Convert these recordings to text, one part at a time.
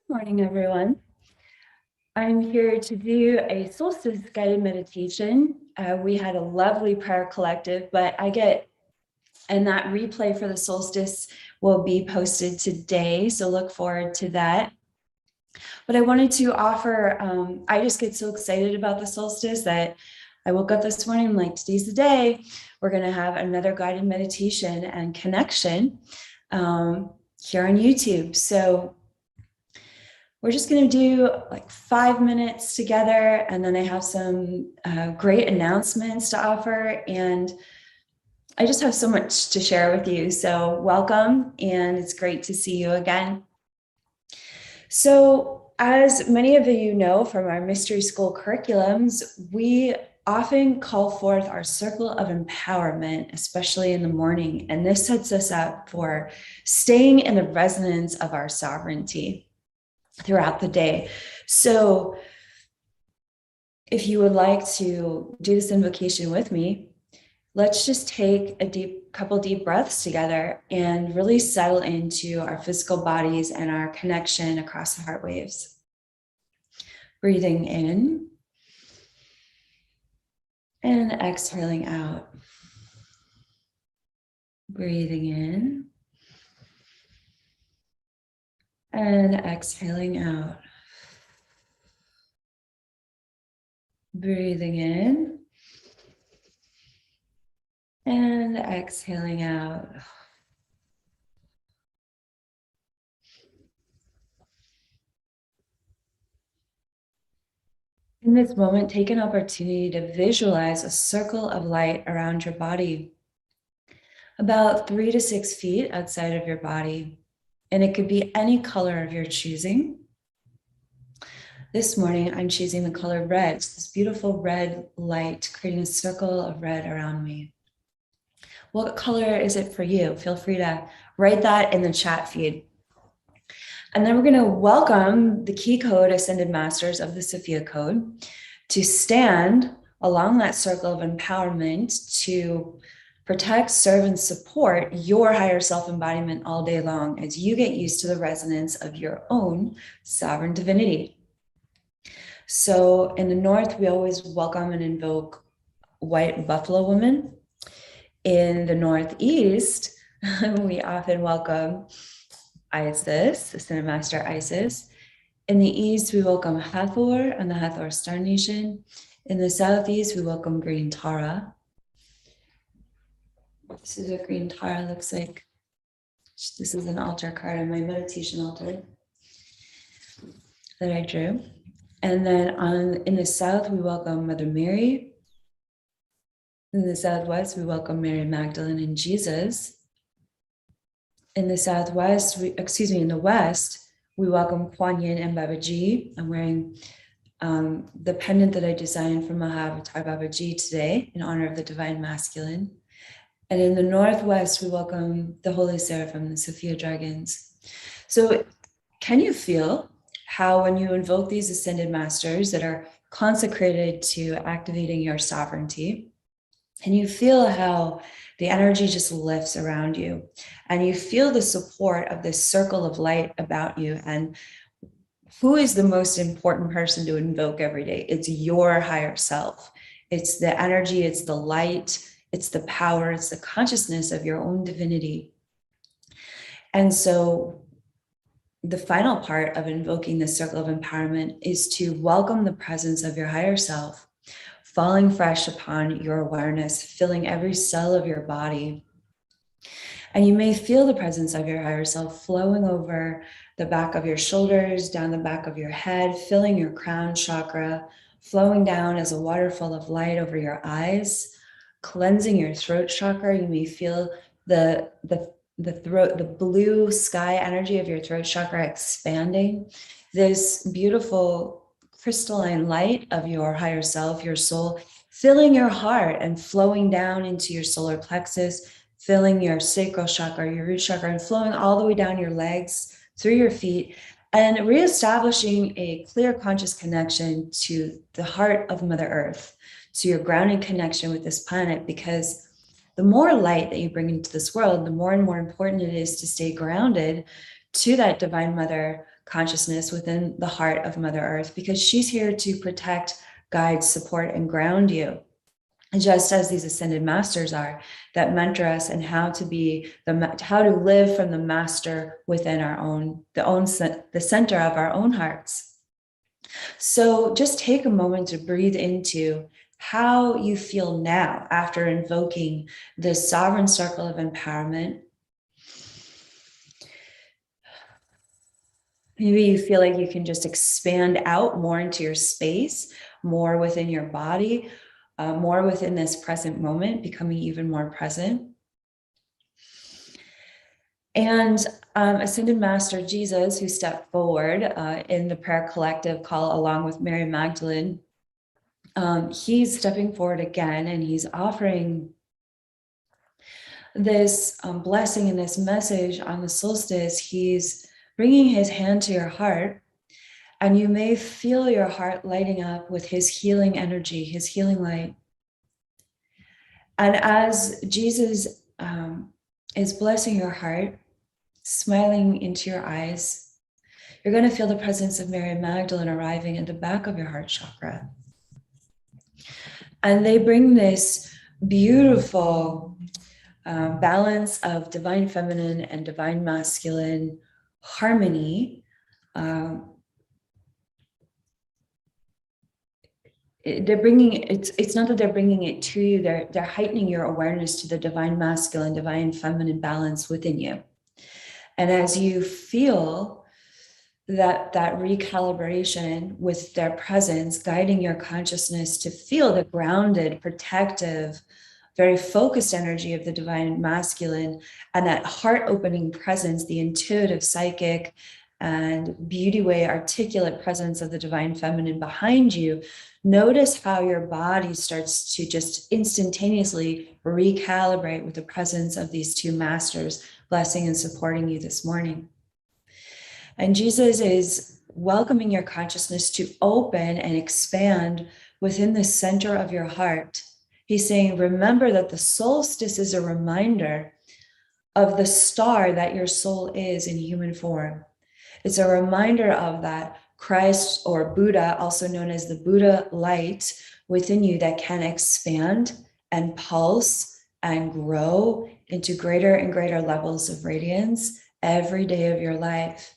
Morning, everyone. I'm here to do a solstice guided meditation. We had a lovely prayer collective, and that replay for the solstice will be posted today. So look forward to that. But I wanted to offer, I just get so excited about the solstice that I woke up this morning, like, today's the day. We're going to have another guided meditation and connection here on YouTube. So we're just going to do like 5 minutes together, and then I have some great announcements to offer, and I just have so much to share with you. So welcome, and it's great to see you again. So as many of you know from our mystery school curriculums, we often call forth our circle of empowerment, especially in the morning, and this sets us up for staying in the resonance of our sovereignty throughout the day. So if you would like to do this invocation with me, let's just take a couple deep breaths together and really settle into our physical bodies and our connection across the heart waves. Breathing in and exhaling out. Breathing in and exhaling out. Breathing in and exhaling out. In this moment, take an opportunity to visualize a circle of light around your body, about 3 to 6 feet outside of your body. And it could be any color of your choosing. This morning, I'm choosing the color red. It's this beautiful red light, creating a circle of red around me. What color is it for you? Feel free to write that in the chat feed. And then we're going to welcome the key code ascended masters of the Sophia code to stand along that circle of empowerment to protect, serve, and support your higher self embodiment all day long as you get used to the resonance of your own sovereign divinity. So in the north, we always welcome and invoke white buffalo woman. In the northeast, we often welcome Isis, Ascended Master Isis. In the east, we welcome Hathor and the Hathor Star Nation. In the southeast, we welcome Green Tara. This is what Green Tara looks like. This is an altar card on my meditation altar that I drew. And then in the south, we welcome Mother Mary. In the southwest, we welcome Mary Magdalene and Jesus. In the in the west, we welcome Kuan Yin and Babaji. I'm wearing the pendant that I designed for Mahavatar Babaji today in honor of the Divine Masculine. And in the northwest, we welcome the Holy Seraphim, the Sophia Dragons. So can you feel how when you invoke these ascended masters that are consecrated to activating your sovereignty, and you feel how the energy just lifts around you, and you feel the support of this circle of light about you? And who is the most important person to invoke every day? It's your higher self. It's the energy, it's the light, it's the power, it's the consciousness of your own divinity. And so the final part of invoking the circle of empowerment is to welcome the presence of your higher self, falling fresh upon your awareness, filling every cell of your body. And you may feel the presence of your higher self flowing over the back of your shoulders, down the back of your head, filling your crown chakra, flowing down as a waterfall of light over your eyes, cleansing your throat chakra. You may feel the blue sky energy of your throat chakra expanding. This beautiful crystalline light of your higher self, your soul, filling your heart and flowing down into your solar plexus, filling your sacral chakra, your root chakra, and flowing all the way down your legs, through your feet, and reestablishing a clear conscious connection to the heart of Mother Earth, to your grounding connection with this planet, because the more light that you bring into this world, the more and more important it is to stay grounded to that Divine Mother consciousness within the heart of Mother Earth, because she's here to protect, guide, support, and ground you, just as these ascended masters are, that mentor us in how to be how to live from the master within the center of our own hearts. So just take a moment to breathe into how you feel now after invoking this sovereign circle of empowerment. Maybe you feel like you can just expand out more into your space, more within your body, more within this present moment, becoming even more present. And Ascended Master Jesus, who stepped forward in the prayer collective call along with Mary Magdalene, he's stepping forward again, and he's offering this blessing and this message on the solstice. He's bringing his hand to your heart, and you may feel your heart lighting up with his healing energy, his healing light. And as Jesus is blessing your heart, smiling into your eyes, you're going to feel the presence of Mary Magdalene arriving at the back of your heart chakra. And they bring this beautiful balance of divine feminine and divine masculine harmony. They're bringing it's not that they're bringing it to you, they're heightening your awareness to the divine masculine, divine feminine balance within you. And as you feel that recalibration with their presence, guiding your consciousness to feel the grounded, protective, very focused energy of the divine masculine, and that heart-opening presence, the intuitive, psychic, and beauty way, articulate presence of the divine feminine behind you, notice how your body starts to just instantaneously recalibrate with the presence of these two masters blessing and supporting you this morning. And Jesus is welcoming your consciousness to open and expand within the center of your heart. He's saying, remember that the solstice is a reminder of the star that your soul is in human form. It's a reminder of that Christ or Buddha, also known as the Buddha light within you, that can expand and pulse and grow into greater and greater levels of radiance every day of your life.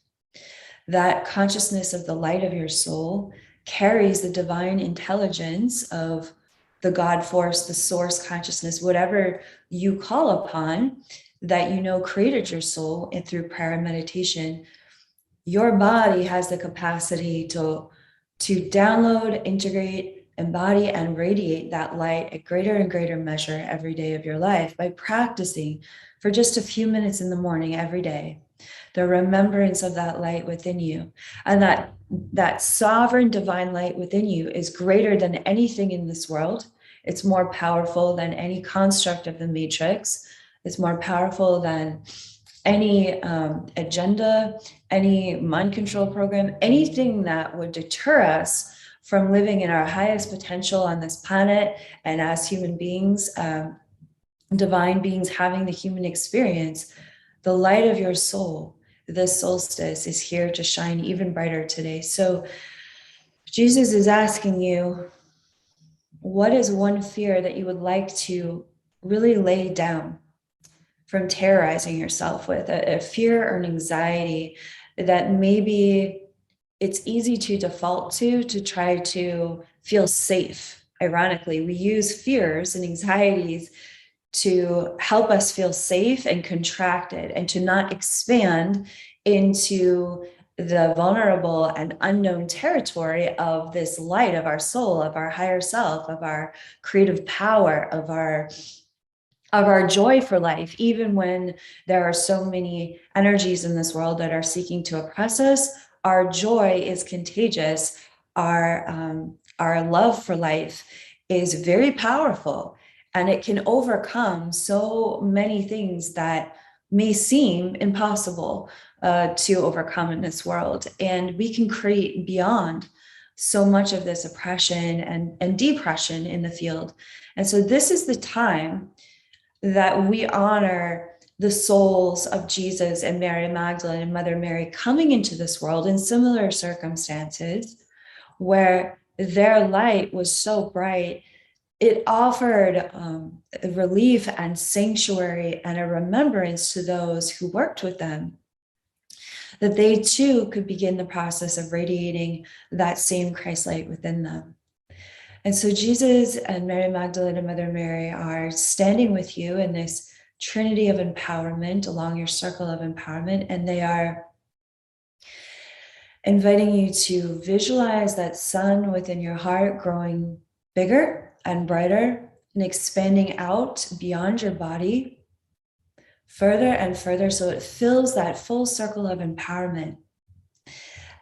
That consciousness of the light of your soul carries the divine intelligence of the God force, the source consciousness, whatever you call upon that you know created your soul, and through prayer and meditation. Your body has the capacity to download, integrate, embody, and radiate that light at greater and greater measure every day of your life by practicing for just a few minutes in the morning every day, the remembrance of that light within you. And that sovereign divine light within you is greater than anything in this world. It's more powerful than any construct of the matrix. It's more powerful than any agenda, any mind control program, anything that would deter us from living in our highest potential on this planet, and as human beings, divine beings having the human experience. The light of your soul, this solstice, is here to shine even brighter today. So Jesus is asking you, what is one fear that you would like to really lay down from terrorizing yourself with, a fear or an anxiety that maybe it's easy to default to try to feel safe. Ironically, we use fears and anxieties to help us feel safe and contracted, and to not expand into the vulnerable and unknown territory of this light of our soul, of our higher self, of our creative power, of our joy for life, even when there are so many energies in this world that are seeking to oppress us. Our joy is contagious. Our love for life is very powerful, and it can overcome so many things that may seem impossible to overcome in this world. And we can create beyond so much of this oppression and depression in the field. And so this is the time that we honor the souls of Jesus and Mary Magdalene and Mother Mary coming into this world in similar circumstances where their light was so bright, it offered relief and sanctuary and a remembrance to those who worked with them, that they too could begin the process of radiating that same Christ light within them. And so Jesus and Mary Magdalene and Mother Mary are standing with you in this trinity of empowerment along your circle of empowerment, and they are inviting you to visualize that sun within your heart growing bigger and brighter and expanding out beyond your body further and further, so it fills that full circle of empowerment.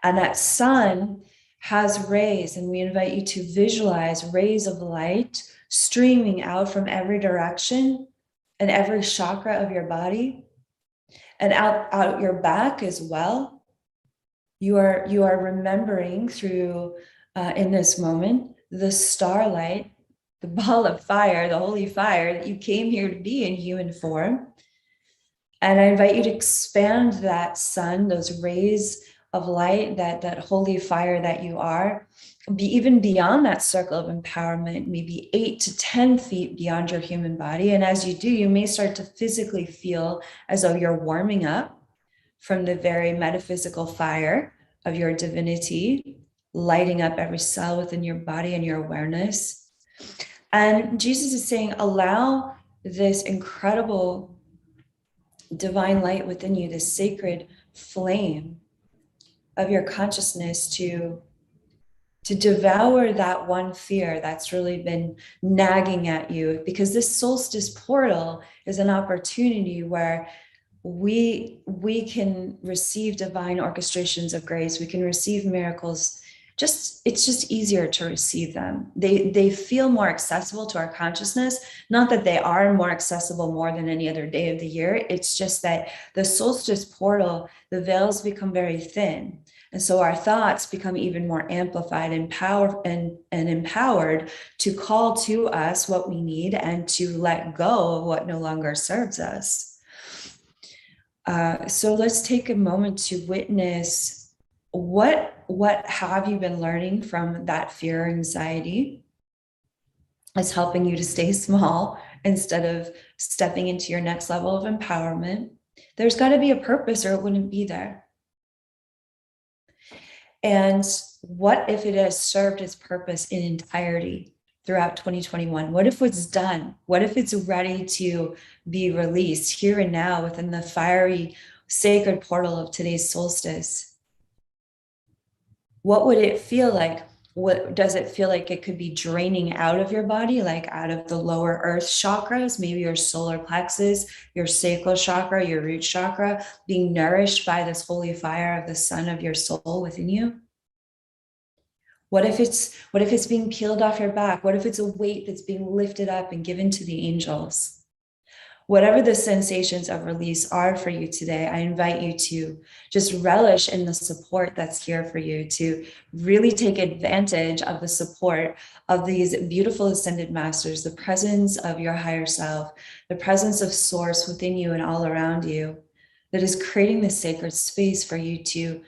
And that sun has rays, and we invite you to visualize rays of light streaming out from every direction and every chakra of your body and out your back as well. You are remembering through, in this moment, the starlight, the ball of fire, the holy fire that you came here to be in human form. And I invite you to expand that sun, those rays of light, that holy fire that you are, be even beyond that circle of empowerment, maybe 8 to 10 feet beyond your human body. And as you do, you may start to physically feel as though you're warming up from the very metaphysical fire of your divinity, lighting up every cell within your body and your awareness. And Jesus is saying, allow this incredible divine light within you, this sacred flame of your consciousness to devour that one fear that's really been nagging at you, because this solstice portal is an opportunity where we can receive divine orchestrations of grace. We can receive miracles. It's just easier to receive them. They feel more accessible to our consciousness. Not that they are more accessible more than any other day of the year. It's just that the solstice portal, the veils become very thin. And so our thoughts become even more amplified and empowered to call to us what we need and to let go of what no longer serves us. So let's take a moment to witness what have you been learning from that fear or anxiety is helping you to stay small instead of stepping into your next level of empowerment. There's got to be a purpose or it wouldn't be there. And what if it has served its purpose in entirety throughout 2021? What if it's done? What if it's ready to be released here and now within the fiery, sacred portal of today's solstice? What would it feel like? What does it feel like? It could be draining out of your body, like out of the lower earth chakras, maybe your solar plexus, your sacral chakra, your root chakra, being nourished by this holy fire of the sun of your soul within you? What if it's being peeled off your back? What if it's a weight that's being lifted up and given to the angels? Whatever the sensations of release are for you today, I invite you to just relish in the support that's here for you, to really take advantage of the support of these beautiful ascended masters, the presence of your higher self, the presence of source within you and all around you that is creating this sacred space for you to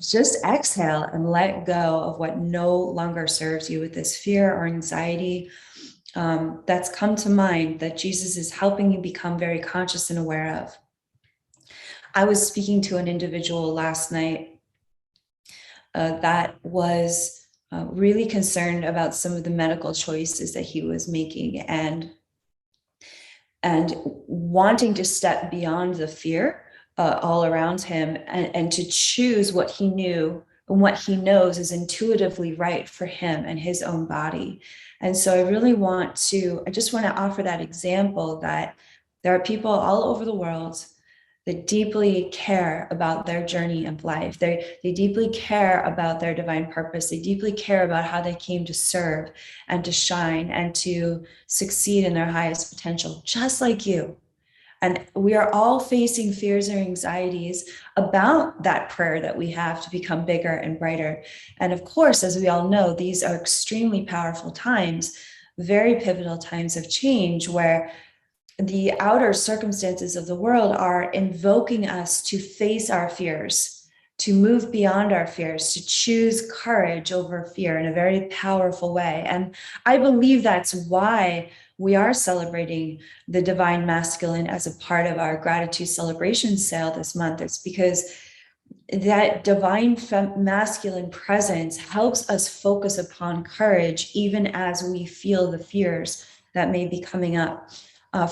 just exhale and let go of what no longer serves you with this fear or anxiety that's come to mind that Jesus is helping you become very conscious and aware of. I was speaking to an individual last night that was really concerned about some of the medical choices that he was making and wanting to step beyond the fear all around him and to choose what he knew and what he knows is intuitively right for him and his own body. And so I just want to offer that example that there are people all over the world that deeply care about their journey of life. They deeply care about their divine purpose. They deeply care about how they came to serve and to shine and to succeed in their highest potential, just like you. And we are all facing fears or anxieties about that prayer that we have to become bigger and brighter. And of course, as we all know, these are extremely powerful times, very pivotal times of change where the outer circumstances of the world are invoking us to face our fears, to move beyond our fears, to choose courage over fear in a very powerful way. And I believe that's why we are celebrating the divine masculine as a part of our gratitude celebration sale this month. It's because that divine masculine presence helps us focus upon courage, even as we feel the fears that may be coming up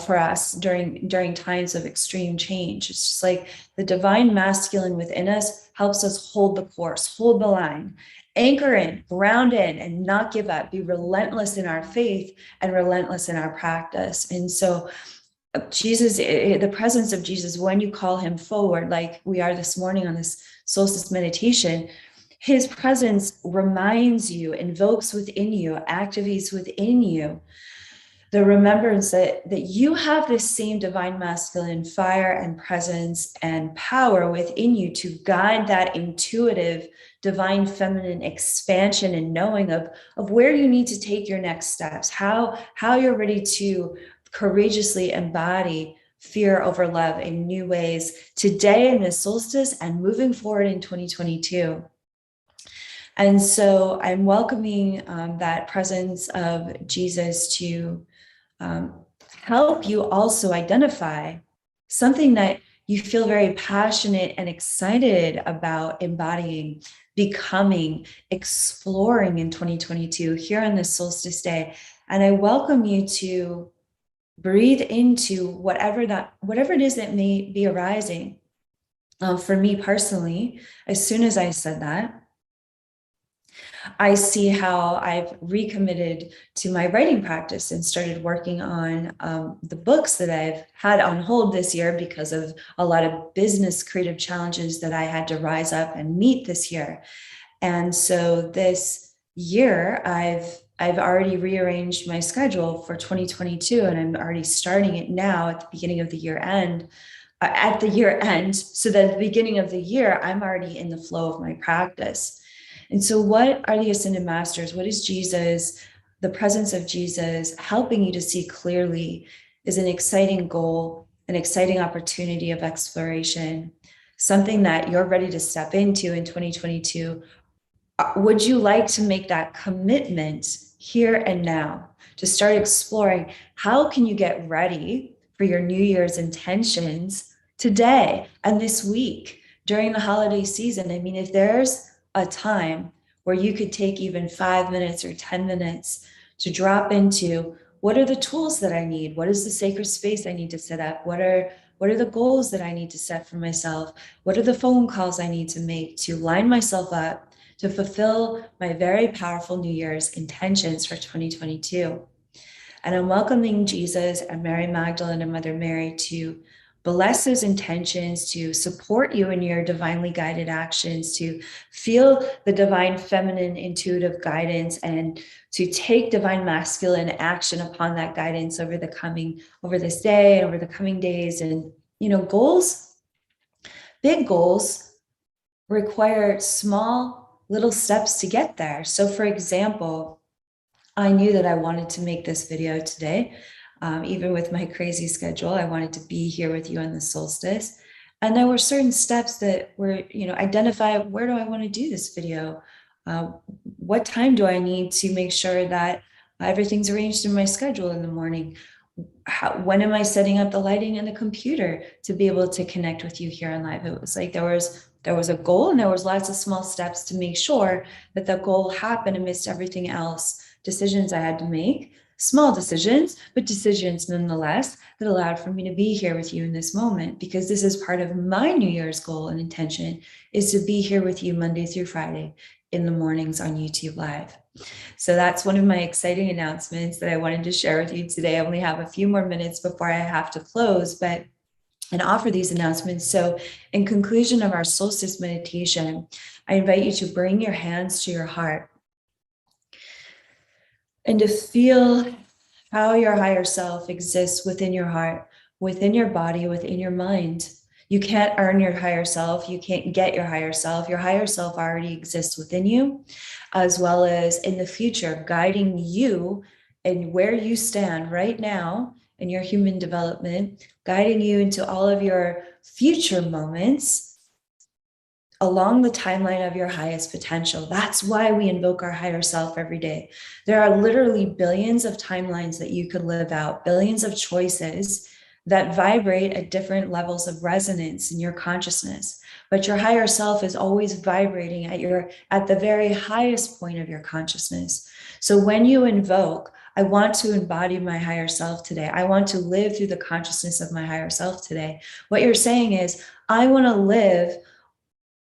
for us during times of extreme change. It's just like the divine masculine within us helps us hold the course, hold the line, anchor in, ground in, and not give up, be relentless in our faith and relentless in our practice. And so Jesus, the presence of Jesus, when you call him forward, like we are this morning on this solstice meditation, his presence reminds you, invokes within you, activates within you the remembrance that you have this same divine masculine fire and presence and power within you to guide that intuitive divine feminine expansion and knowing of where you need to take your next steps, how you're ready to courageously embody fear over love in new ways today in the solstice and moving forward in 2022. And so I'm welcoming that presence of Jesus to help you also identify something that you feel very passionate and excited about embodying, becoming, exploring in 2022 here on this solstice day. And I welcome you to breathe into whatever it is that may be arising. For me personally, as soon as I said that, I see how I've recommitted to my writing practice and started working on the books that I've had on hold this year because of a lot of business creative challenges that I had to rise up and meet this year. And so this year, I've already rearranged my schedule for 2022, and I'm already starting it now at the beginning of the year end. At the year end, so that at the beginning of the year, I'm already in the flow of my practice. And so what are the Ascended Masters? What is Jesus, the presence of Jesus helping you to see clearly is an exciting goal, an exciting opportunity of exploration, something that you're ready to step into in 2022. Would you like to make that commitment here and now to start exploring how can you get ready for your New Year's intentions today and this week during the holiday season? I mean, if there's a time where you could take even 5 minutes or 10 minutes to drop into what are the tools that I need? What is the sacred space I need to set up? What are the goals that I need to set for myself? What are the phone calls I need to make to line myself up to fulfill my very powerful New Year's intentions for 2022? And I'm welcoming Jesus and Mary Magdalene and Mother Mary to bless those intentions, to support you in your divinely guided actions, to feel the divine feminine intuitive guidance, and to take divine masculine action upon that guidance over this day and over the coming days. And, goals, big goals require small little steps to get there. So for example, I knew that I wanted to make this video today. Even with my crazy schedule, I wanted to be here with you on the solstice. And there were certain steps that were, identify where do I want to do this video? What time do I need to make sure that everything's arranged in my schedule in the morning? When am I setting up the lighting and the computer to be able to connect with you here on live? It was like there was a goal, and there was lots of small steps to make sure that the goal happened amidst everything else. Decisions I had to make, small decisions, but decisions nonetheless that allowed for me to be here with you in this moment, because this is part of my New Year's goal and intention, is to be here with you Monday through Friday in the mornings on YouTube Live. So that's one of my exciting announcements that I wanted to share with you today. I only have a few more minutes before I have to close, and offer these announcements. So in conclusion of our solstice meditation, I invite you to bring your hands to your heart and to feel how your higher self exists within your heart, within your body, within your mind. You can't earn your higher self. You can't get your higher self. Your higher self already exists within you, as well as in the future, guiding you and where you stand right now and your human development, guiding you into all of your future moments along the timeline of your highest potential. That's why we invoke our higher self every day. There are literally billions of timelines that you could live out, billions of choices that vibrate at different levels of resonance in your consciousness. But your higher self is always vibrating at the very highest point of your consciousness. So when you invoke, I want to embody my higher self today, I want to live through the consciousness of my higher self today, what you're saying is, I want to live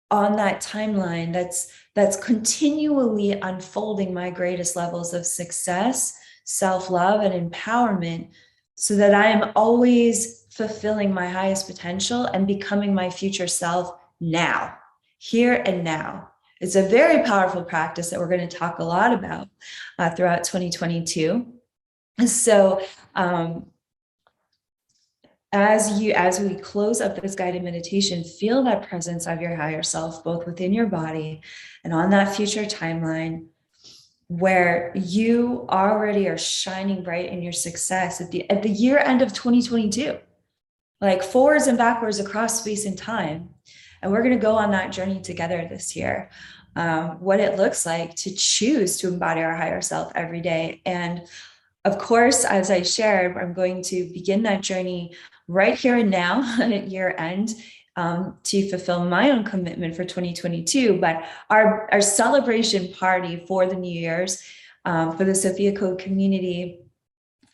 on that timeline that's continually unfolding my greatest levels of success, self-love, and empowerment, so that I am always fulfilling my highest potential and becoming my future self now, here and now. It's a very powerful practice that we're going to talk a lot about throughout 2022. So as we close up this guided meditation, feel that presence of your higher self, both within your body and on that future timeline, where you already are shining bright in your success at the year end of 2022, like forwards and backwards across space and time. And we're going to go on that journey together this year. What it looks like to choose to embody our higher self every day. And of course, as I shared, I'm going to begin that journey right here and now at year end to fulfill my own commitment for 2022. But our celebration party for the New Year's for the Sophia Code community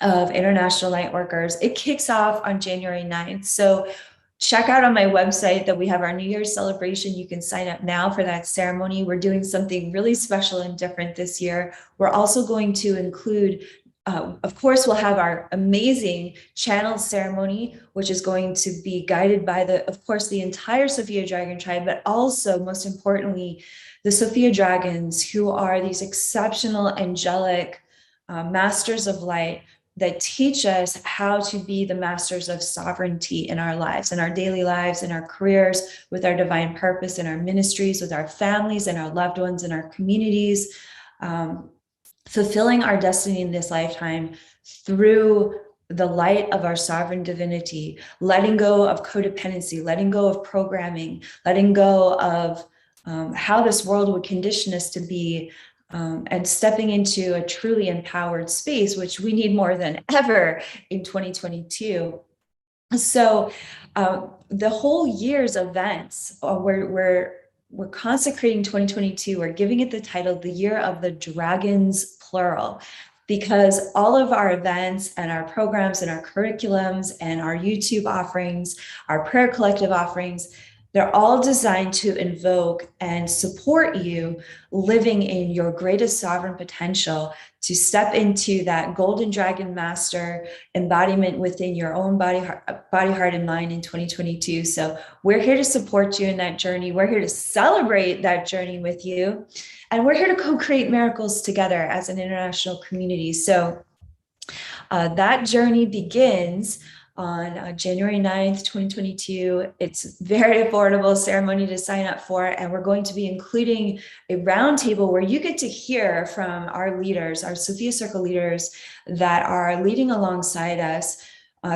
of international light workers, it kicks off on January 9th. So check out on my website that we have our New Year's celebration. You can sign up now for that ceremony. We're doing something really special and different this year. We're also going to include of course, we'll have our amazing channel ceremony, which is going to be guided by of course, the entire Sophia Dragon tribe, but also, most importantly, the Sophia Dragons, who are these exceptional angelic masters of light that teach us how to be the masters of sovereignty in our lives, in our daily lives, in our careers, with our divine purpose, in our ministries, with our families and our loved ones, in our communities. Fulfilling our destiny in this lifetime through the light of our sovereign divinity, letting go of codependency, letting go of programming, letting go of how this world would condition us to be, and stepping into a truly empowered space, which we need more than ever in 2022. So the whole year's events, we're consecrating 2022. We're giving it the title, the Year of the Dragons, plural, because all of our events and our programs and our curriculums and our YouTube offerings, our prayer collective offerings, they're all designed to invoke and support you living in your greatest sovereign potential, to step into that golden dragon master embodiment within your own body, heart, and mind in 2022. So we're here to support you in that journey. We're here to celebrate that journey with you. And we're here to co-create miracles together as an international community. So that journey begins on January 9th, 2022. It's very affordable ceremony to sign up for. And we're going to be including a roundtable where you get to hear from our leaders, our Sophia Circle leaders that are leading alongside us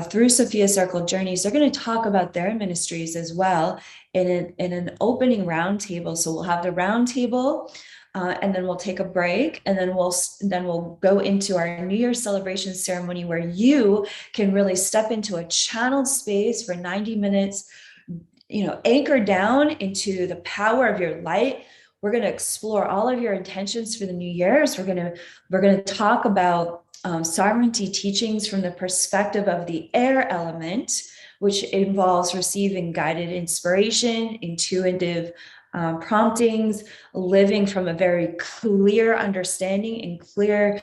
through Sophia Circle journeys. They're going to talk about their ministries as well in an opening roundtable. So we'll have the roundtable. And then we'll take a break, and then we'll go into our New Year's celebration ceremony, where you can really step into a channeled space for 90 minutes, anchor down into the power of your light. We're going to explore all of your intentions for the New Year's. We're going to talk about sovereignty teachings from the perspective of the air element, which involves receiving guided inspiration, intuitive promptings, living from a very clear understanding and clear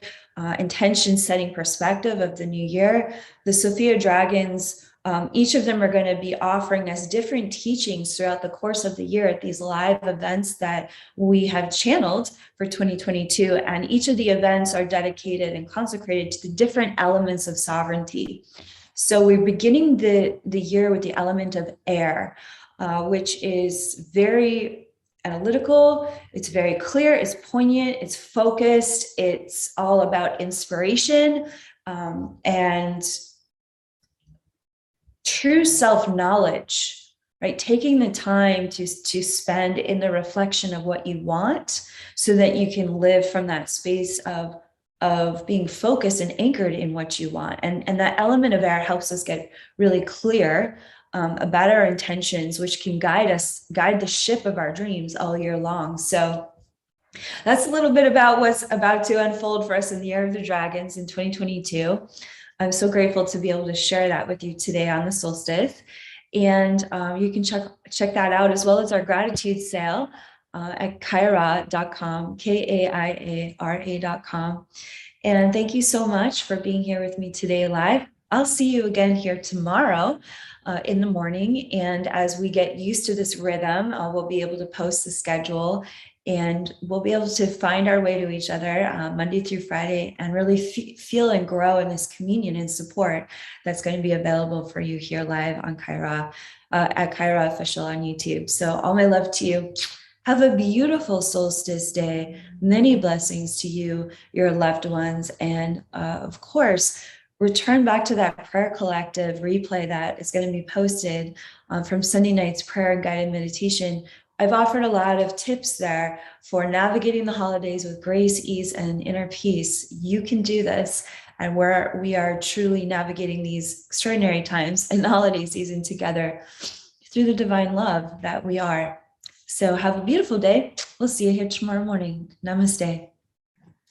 intention setting perspective of the new year. The Sophia Dragons, each of them are going to be offering us different teachings throughout the course of the year at these live events that we have channeled for 2022. And each of the events are dedicated and consecrated to the different elements of sovereignty. So we're beginning the year with the element of air, which is very analytical, it's very clear, it's poignant, it's focused, it's all about inspiration, and true self-knowledge, right? Taking the time to spend in the reflection of what you want so that you can live from that space of being focused and anchored in what you want. And that element of air helps us get really clear about our intentions, which can guide the ship of our dreams all year long. So that's a little bit about what's about to unfold for us in the Year of the Dragons in 2022. I'm so grateful to be able to share that with you today on the solstice. And you can check that out, as well as our gratitude sale at kaiara.com, KAIARA.com. And thank you so much for being here with me today live. I'll see you again here tomorrow in the morning. And as we get used to this rhythm, we'll be able to post the schedule, and we'll be able to find our way to each other Monday through Friday, and really feel and grow in this communion and support that's going to be available for you here live on Kaia Ra, at Kaia Ra Official on YouTube. So all my love to you. Have a beautiful solstice day. Many blessings to you, your loved ones. And of course, return back to that prayer collective replay that is going to be posted from Sunday night's prayer and guided meditation. I've offered a lot of tips there for navigating the holidays with grace, ease, and inner peace. You can do this. And we are truly navigating these extraordinary times and the holiday season together through the divine love that we are. So have a beautiful day. We'll see you here tomorrow morning. Namaste.